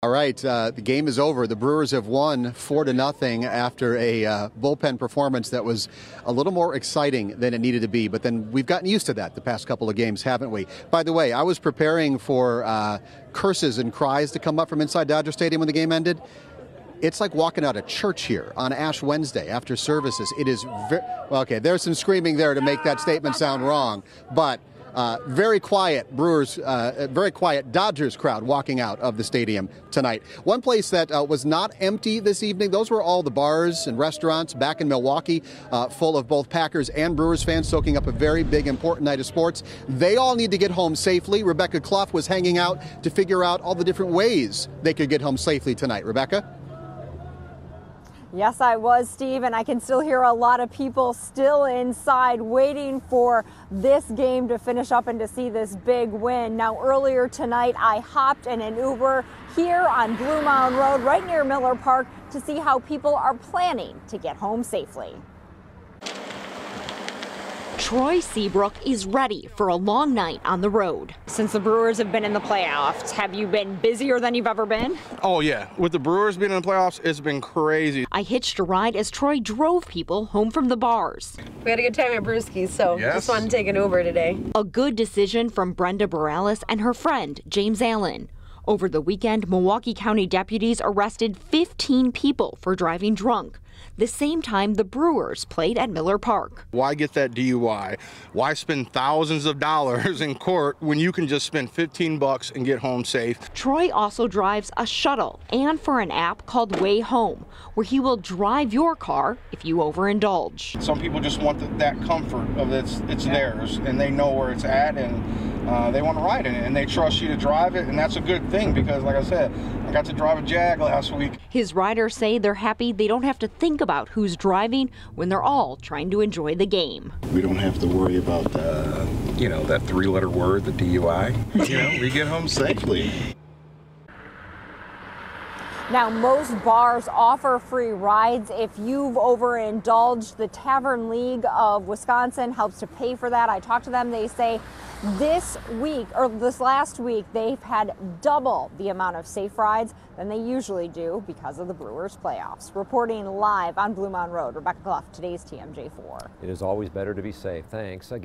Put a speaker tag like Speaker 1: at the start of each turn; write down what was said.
Speaker 1: All right, the game is over. The Brewers have won 4-0 after a bullpen performance that was a little more exciting than it needed to be. But then we've gotten used to that the past couple of games, haven't we? By the way, I was preparing for curses and cries to come up from inside Dodger Stadium when the game ended. It's like walking out of church here on Ash Wednesday after services. It is well, okay, there's some screaming there to make that statement sound wrong, but very quiet Brewers, very quiet Dodgers crowd walking out of the stadium tonight. One place that was not empty this evening, those were all the bars and restaurants back in Milwaukee, full of both Packers and Brewers fans soaking up a very big, important night of sports. They all need to get home safely. Rebecca Clough was hanging out to figure out all the different ways they could get home safely tonight. Rebecca?
Speaker 2: Yes, I was, Steve, and I can still hear a lot of people still inside waiting for this game to finish up and to see this big win. Now, earlier tonight, I hopped in an Uber here on Blue Mound Road, right near Miller Park, to see how people are planning to get home safely.
Speaker 3: Troy Seabrook is ready for a long night on the road.
Speaker 2: Since the Brewers have been in the playoffs, have you been busier than you've ever been?
Speaker 4: Oh, yeah. With the Brewers being in the playoffs, it's been crazy.
Speaker 3: I hitched a ride as Troy drove people home from the bars.
Speaker 5: We had a good time at Brewski's, so just wanted to take an Uber today.
Speaker 3: A good decision from Brenda Borales and her friend, James Allen. Over the weekend, Milwaukee County deputies arrested 15 people for driving drunk, the same time the Brewers played at Miller Park.
Speaker 4: Why get that DUI? Why spend thousands of dollars in court when you can just spend $15 and get home safe?
Speaker 3: Troy also drives a shuttle and for an app called Way Home, where he will drive your car if you overindulge.
Speaker 4: Some people just want that comfort of it's theirs, and they know where it's at, and they want to ride in it, and they trust you to drive it, and that's a good thing because, like I said, I got to drive a Jag last week.
Speaker 3: His riders say they're happy they don't have to think about who's driving when they're all trying to enjoy the game.
Speaker 6: We don't have to worry about that three-letter word, the DUI. We get home safely.
Speaker 2: Now, most bars offer free rides if you've overindulged. The Tavern League of Wisconsin helps to pay for that. I talked to them. They say this last week, they've had double the amount of safe rides than they usually do because of the Brewers playoffs. Reporting live on Blue Mound Road, Rebecca Clough, today's TMJ4.
Speaker 7: It is always better to be safe. Thanks. Again.